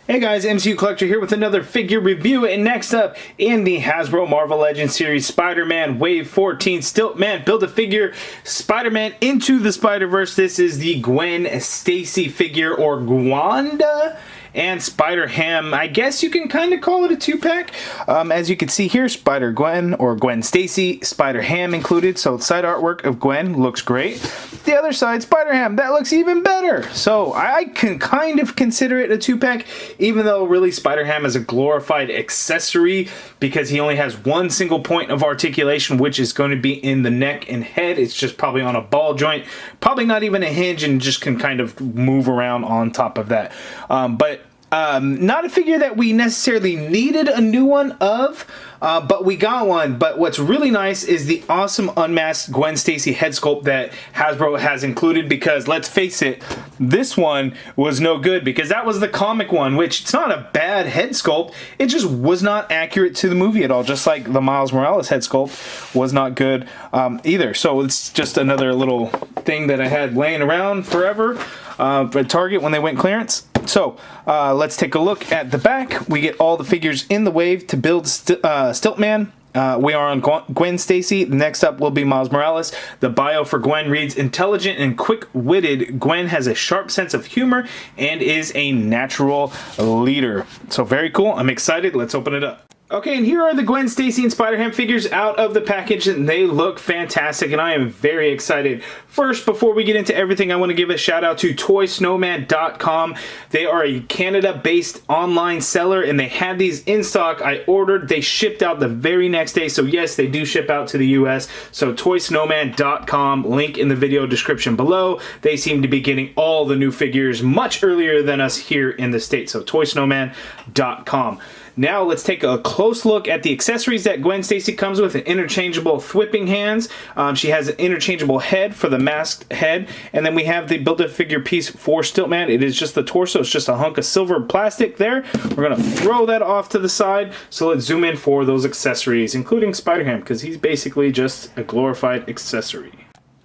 Hey guys, MCU Collector here with another figure review, and next up in the Hasbro Marvel Legends series, Spider-Man Wave 14 Stilt-Man Build-A-Figure Spider-Man Into the Spider-Verse. This is the Gwen Stacy figure, or Gwanda, and Spider-Ham. I guess you can kind of call it a two-pack. As you can see here, Spider-Gwen or Gwen Stacy, Spider-Ham included. So the side artwork of Gwen looks great. The other side, Spider-Ham, that looks even better. So I can kind of consider it a two-pack, even though really Spider-Ham is a glorified accessory because he only has one single point of articulation, which is going to be in the neck and head. It's just probably on a ball joint, probably not even a hinge, and just can kind of move around on top of that. Not a figure that we necessarily needed a new one of, but we got one. But what's really nice is the awesome unmasked Gwen Stacy head sculpt that Hasbro has included, because let's face it, this one was no good because that was the comic one, which it's not a bad head sculpt. It just was not accurate to the movie at all, just like the Miles Morales head sculpt was not good either. So it's just another little thing that I had laying around forever at Target when they went clearance. So let's take a look at the back. We get all the figures in the wave to build Stilt-Man. We are on Gwen Stacy. Next up will be Miles Morales. The bio for Gwen reads, intelligent and quick-witted, Gwen has a sharp sense of humor and is a natural leader. So very cool. I'm excited. Let's open it up. Okay, and here are the Gwen Stacy and Spider-Ham figures out of the package, and they look fantastic, and I am very excited. First, before we get into everything, I want to give a shout out to ToySnowman.com. They are a Canada-based online seller, and they had these in stock. I ordered, they shipped out the very next day, so yes, they do ship out to the US. So ToySnowman.com, link in the video description below. They seem to be getting all the new figures much earlier than us here in the States, so ToySnowman.com. Now let's take a close look at the accessories that Gwen Stacy comes with. An interchangeable thwipping hands. She has an interchangeable head for the masked head. And then we have the Build-A-Figure piece for Stilt-Man. It is just the torso. It's just a hunk of silver plastic there. We're going to throw that off to the side. So let's zoom in for those accessories, including Spider-Ham, because he's basically just a glorified accessory.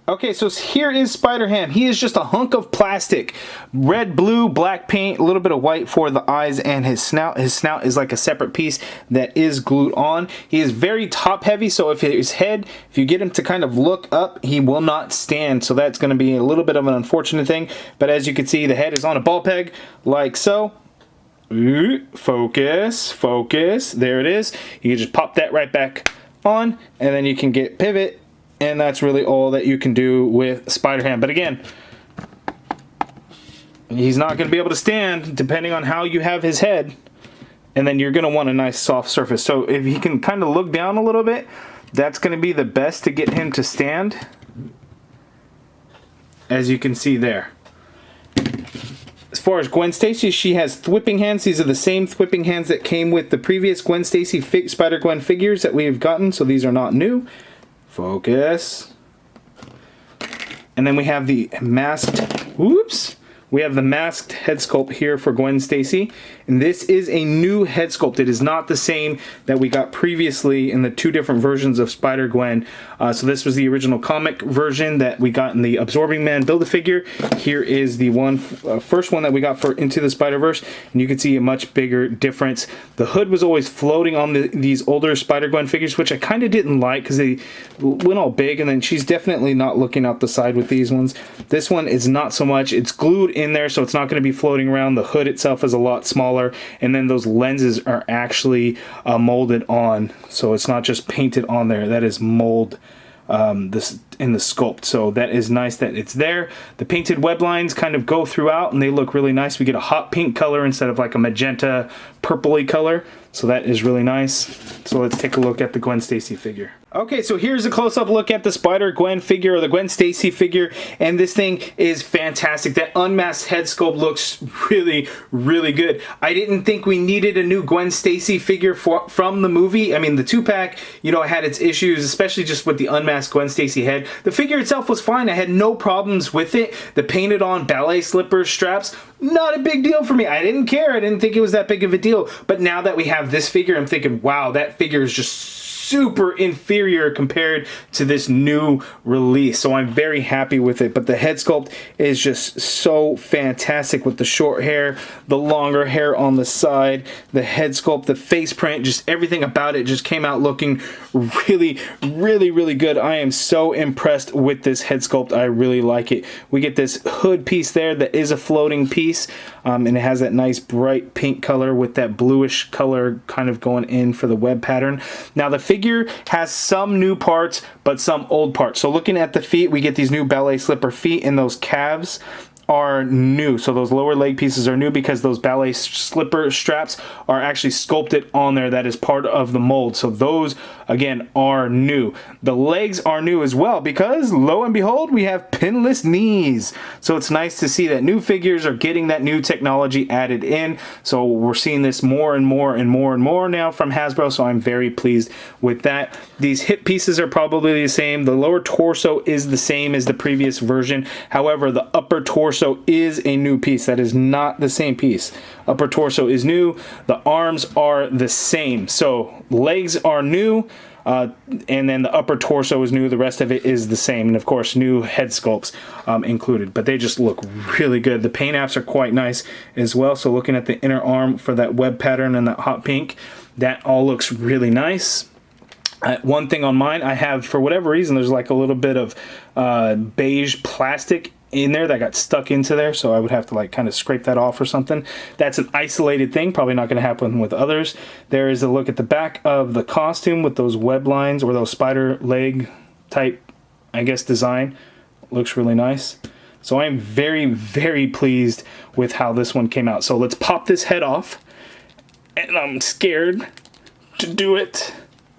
Okay, so here is Spider-Ham. He is just a hunk of plastic. Red, blue, black paint, a little bit of white for the eyes and his snout. His snout is like a separate piece that is glued on. He is very top heavy, so if his head, if you get him to kind of look up, he will not stand. So that's going to be a little bit of an unfortunate thing. But as you can see, the head is on a ball peg, like so. Focus, focus. There it is. You can just pop that right back on, and then you can get pivot. And that's really all that you can do with Spider-Ham. But again, he's not going to be able to stand depending on how you have his head. And then you're going to want a nice soft surface. So if he can kind of look down a little bit, that's going to be the best to get him to stand. As you can see there. As far as Gwen Stacy, she has thwipping hands. These are the same thwipping hands that came with the previous Gwen Stacy Spider-Gwen figures that we have gotten. So these are not new. Focus. And then we have the masked, whoops, we have the masked head sculpt here for Gwen Stacy. And this is a new head sculpt. It is not the same that we got previously in the two different versions of Spider-Gwen. So this was the original comic version that we got in the Absorbing Man Build-A-Figure. Here is the first one that we got for Into the Spider-Verse. And you can see a much bigger difference. The hood was always floating on these older Spider-Gwen figures, which I kind of didn't like because they went all big. And then she's definitely not looking out the side with these ones. This one is not so much. It's glued in there, so it's not going to be floating around. The hood itself is a lot smaller, and then those lenses are actually molded on, so it's not just painted on there. That is mold this in the sculpt, so that is nice that it's there. The painted web lines kind of go throughout, and they look really nice. We get a hot pink color instead of like a magenta purpley color, so that is really nice. So let's take a look at the Gwen Stacy figure. Okay, so here's a close-up look at the Spider-Gwen figure, or the Gwen Stacy figure, and this thing is fantastic. That unmasked head sculpt looks really, really good. I didn't think we needed a new Gwen Stacy figure from the movie. I mean, the two-pack, you know, had its issues, especially just with the unmasked Gwen Stacy head. The figure itself was fine. I had no problems with it. The painted-on ballet slippers straps, not a big deal for me. I didn't care. I didn't think it was that big of a deal. But now that we have this figure, I'm thinking, wow, that figure is just super inferior compared to this new release. So I'm very happy with it. But the head sculpt is just so fantastic with the short hair, the longer hair on the side, the head sculpt, the face print, just everything about it just came out looking really, really, really good. I am so impressed with this head sculpt. I really like it. We get this hood piece there that is a floating piece, and it has that nice bright pink color with that bluish color kind of going in for the web pattern. Now the figure has some new parts, but some old parts. So looking at the feet, we get these new ballet slipper feet, and those calves are new. So those lower leg pieces are new because those ballet slipper straps are actually sculpted on there. That is part of the mold. So those, again, are new. The legs are new as well because, lo and behold, we have pinless knees. So it's nice to see that new figures are getting that new technology added in. So we're seeing this more and more and more and more now from Hasbro. So I'm very pleased with that. These hip pieces are probably the same. The lower torso is the same as the previous version. However, the upper torso is a new piece. That is not the same piece. Upper torso is new. The arms are the same. So legs are new, and then the upper torso is new. The rest of it is the same. And of course, new head sculpts included. But they just look really good. The paint apps are quite nice as well. So looking at the inner arm for that web pattern and that hot pink, that all looks really nice. One thing on mine, I have, for whatever reason, there's like a little bit of beige plastic in there that got stuck into there, so I would have to like kind of scrape that off or something. That's an isolated thing, probably not going to happen with others. There is a look at the back of the costume with those web lines or those spider leg type, I guess, design. Looks really nice. So I'm very, very pleased with how this one came out. So let's pop this head off, and I'm scared to do it.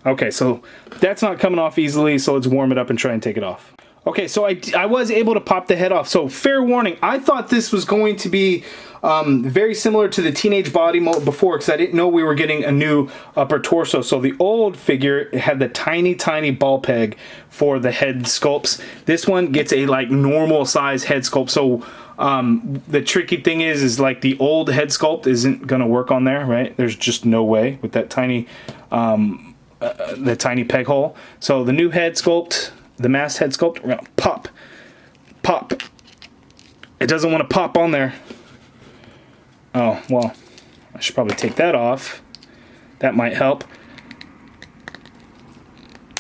Okay, so that's not coming off easily, so let's warm it up and try and take it off. Okay, so I was able to pop the head off. So fair warning, I thought this was going to be very similar to the teenage body mold before, because I didn't know we were getting a new upper torso. So the old figure had the tiny, tiny ball peg for the head sculpts. This one gets a like normal size head sculpt. So the tricky thing is like the old head sculpt isn't gonna work on there, right? There's just no way with that tiny, the tiny peg hole. So the new head sculpt, the masked head sculpt, we're gonna pop. It doesn't want to pop on there. Oh, well, I should probably take that off. That might help.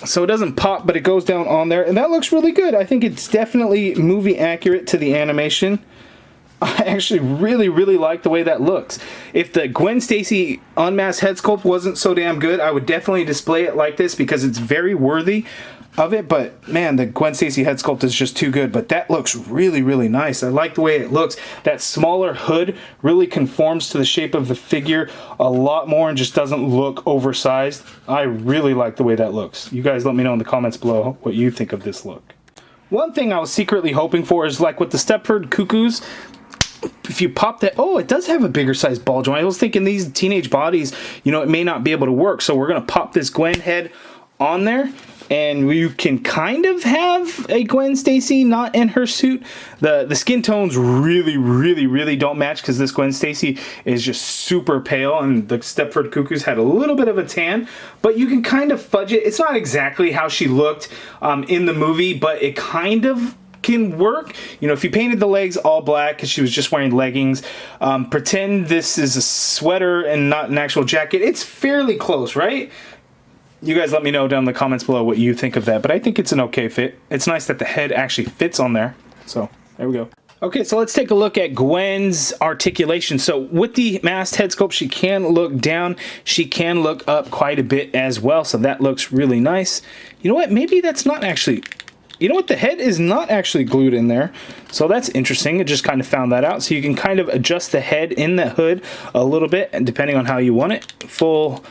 So it doesn't pop, but it goes down on there, and that looks really good. I think it's definitely movie accurate to the animation. I actually really, really like the way that looks. If the Gwen Stacy unmasked head sculpt wasn't so damn good, I would definitely display it like this because it's very worthy of it. But man, the Gwen Stacy head sculpt is just too good. But that looks really, really nice. I like the way it looks. That smaller hood really conforms to the shape of the figure a lot more and just doesn't look oversized. I really like the way that looks. You guys let me know in the comments below what you think of this look. One thing I was secretly hoping for is like with the Stepford Cuckoos, if you pop that, oh, it does have a bigger size ball joint. I was thinking these teenage bodies, you know, it may not be able to work. So we're going to pop this Gwen head on there, and you can kind of have a Gwen Stacy not in her suit. The skin tones really, really, really don't match because this Gwen Stacy is just super pale, and the Stepford Cuckoos had a little bit of a tan, but you can kind of fudge it. It's not exactly how she looked in the movie, but it kind of can work. You know, if you painted the legs all black because she was just wearing leggings, pretend this is a sweater and not an actual jacket, it's fairly close, right? You guys let me know down in the comments below what you think of that, but I think it's an okay fit. It's nice that the head actually fits on there. So there we go. Okay, so let's take a look at Gwen's articulation. So with the masked head sculpt, she can look down, she can look up quite a bit as well. So that looks really nice. You know what? Maybe that's not actually, you know what? The head is not actually glued in there. So that's interesting. I just kind of found that out. So you can kind of adjust the head in the hood a little bit, and depending on how you want it. Full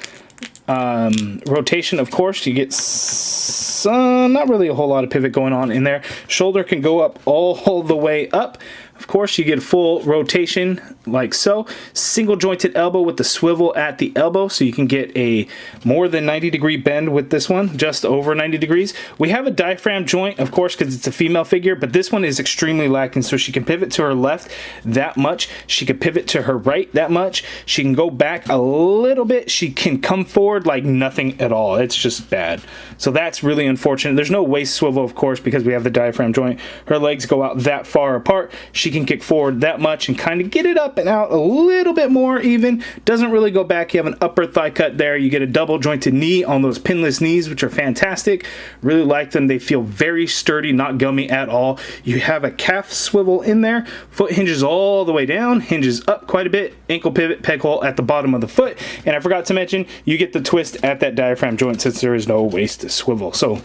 rotation, of course. You get some, not really a whole lot of pivot going on in there. Shoulder can go up all the way up. Of course, you get full rotation like so. Single jointed elbow with the swivel at the elbow, so you can get a more than 90-degree bend with this one, just over 90 degrees. We have a diaphragm joint, of course, because it's a female figure, but this one is extremely lacking, so she can pivot to her left that much. She can pivot to her right that much. She can go back a little bit. She can come forward like nothing at all. It's just bad. So that's really unfortunate. There's no waist swivel, of course, because we have the diaphragm joint. Her legs go out that far apart. She can kick forward that much and kind of get it up and out a little bit more even. Doesn't really go back. You have an upper thigh cut there. You get a double jointed knee on those pinless knees, which are fantastic. Really like them. They feel very sturdy, not gummy at all. You have a calf swivel in there. Foot hinges all the way down, hinges up quite a bit. Ankle pivot, peg hole at the bottom of the foot. And I forgot to mention, you get the twist at that diaphragm joint since there is no waist swivel. So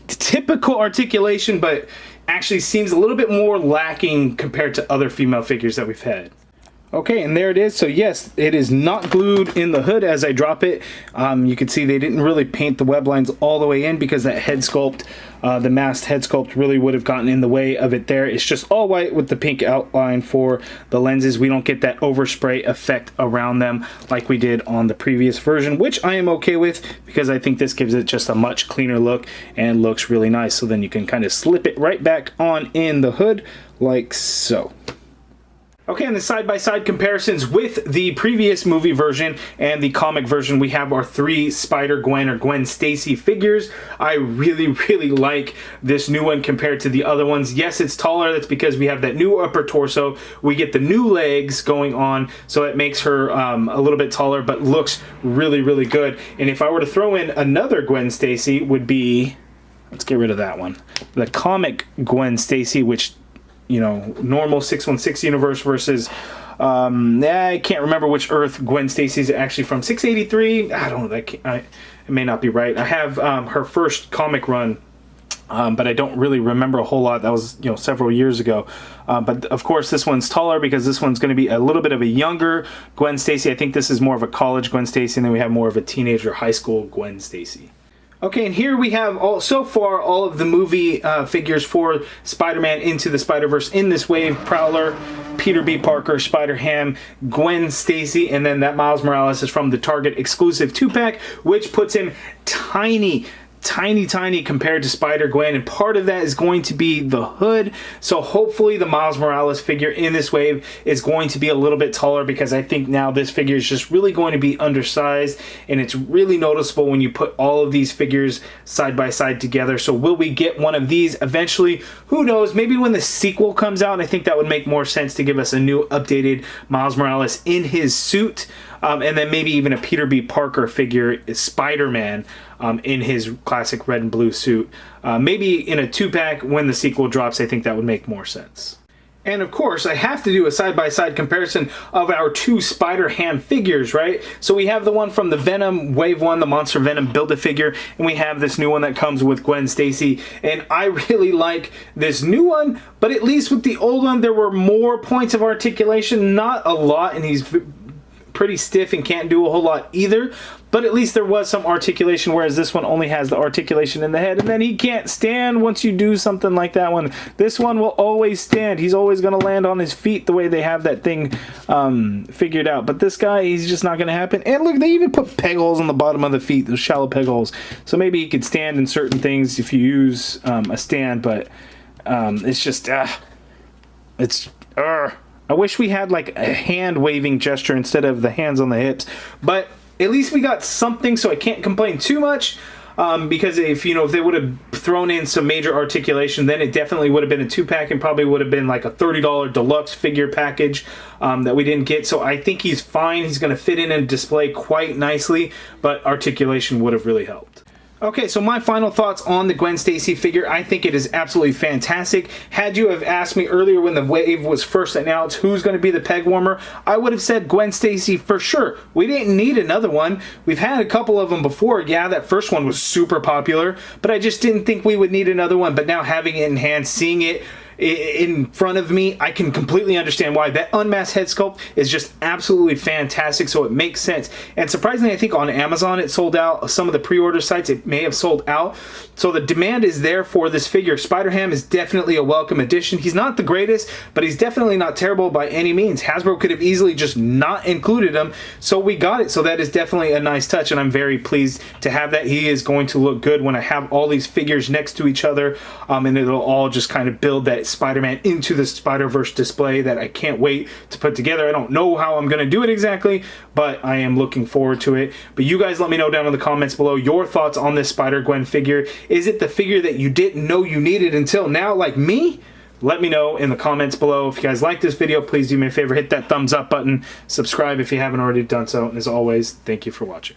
typical articulation, but actually seems a little bit more lacking compared to other female figures that we've had. Okay, and there it is. So yes, it is not glued in the hood as I drop it. You can see they didn't really paint the web lines all the way in because that head sculpt, the masked head sculpt, really would have gotten in the way of it there. It's just all white with the pink outline for the lenses. We don't get that overspray effect around them like we did on the previous version, which I am okay with because I think this gives it just a much cleaner look and looks really nice. So then you can kind of slip it right back on in the hood like so. Okay, and the side-by-side comparisons with the previous movie version and the comic version, we have our 3 Spider-Gwen or Gwen Stacy figures. I really, really like this new one compared to the other ones. Yes, it's taller. That's because we have that new upper torso. We get the new legs going on, so it makes her a little bit taller, but looks really, really good. And if I were to throw in another Gwen Stacy, would be, let's get rid of that one, the comic Gwen Stacy, which, you know, normal 616 universe versus I can't remember which Earth Gwen Stacy is actually from. 683, I don't know, it may not be right. I have her first comic run, but I don't really remember a whole lot. That was, you know, several years ago. But of course this one's taller because this one's going to be a little bit of a younger Gwen Stacy. I think this is more of a college Gwen Stacy, and then we have more of a teenager high school Gwen Stacy. Okay, and here we have so far all of the movie figures for Spider-Man Into the Spider-Verse in this wave. Prowler, Peter B. Parker, Spider-Ham, Gwen Stacy, and then that Miles Morales is from the Target exclusive 2-pack, which puts him tiny compared to Spider-Gwen, and part of that is going to be the hood. So hopefully the Miles Morales figure in this wave is going to be a little bit taller, because I think now this figure is just really going to be undersized, and it's really noticeable when you put all of these figures side by side together. So will we get one of these eventually? Who knows? Maybe when the sequel comes out, I think that would make more sense to give us a new updated Miles Morales in his suit. And then maybe even a Peter B. Parker figure, Spider-Man, in his classic red and blue suit. Maybe in a 2-pack when the sequel drops, I think that would make more sense. And of course, I have to do a side-by-side comparison of our 2 Spider-Ham figures, right? So we have the one from the Venom Wave 1, the Monster Venom Build-A-Figure, and we have this new one that comes with Gwen Stacy. And I really like this new one, but at least with the old one, there were more points of articulation. Not a lot, and he's pretty stiff and can't do a whole lot either, but at least there was some articulation, whereas this one only has the articulation in the head, and then he can't stand once you do something like that one. This one will always stand. He's always going to land on his feet the way they have that thing figured out, but this guy, he's just not going to happen. And look, they even put peg holes on the bottom of the feet, those shallow peg holes, so maybe he could stand in certain things if you use a stand, but it's just I wish we had like a hand waving gesture instead of the hands on the hips, but at least we got something, so I can't complain too much. Because if they would have thrown in some major articulation, then it definitely would have been a 2-pack and probably would have been like a $30 deluxe figure package that we didn't get. So I think he's fine. He's going to fit in and display quite nicely, but articulation would have really helped. Okay, so my final thoughts on the Gwen Stacy figure. I think it is absolutely fantastic. Had you have asked me earlier when the wave was first announced who's going to be the peg warmer, I would have said Gwen Stacy for sure. We didn't need another one. We've had a couple of them before. Yeah, that first one was super popular, but I just didn't think we would need another one. But now having it in hand, seeing it in front of me, I can completely understand why. That unmasked head sculpt is just absolutely fantastic, so it makes sense. And surprisingly, I think on Amazon it sold out. Some of the pre-order sites, it may have sold out. So the demand is there for this figure. Spider-Ham is definitely a welcome addition. He's not the greatest, but he's definitely not terrible by any means. Hasbro could have easily just not included him, so we got it. So that is definitely a nice touch, and I'm very pleased to have that. He is going to look good when I have all these figures next to each other, and it'll all just kind of build that Spider-Man into the Spider-Verse display that I can't wait to put together. I don't know how I'm going to do it exactly, but I am looking forward to it. But you guys let me know down in the comments below your thoughts on this Spider-Gwen figure. Is it the figure that you didn't know you needed until now, like me? Let me know in the comments below. If you guys like this video, please do me a favor, hit that thumbs up button, subscribe if you haven't already done so, and as always, thank you for watching.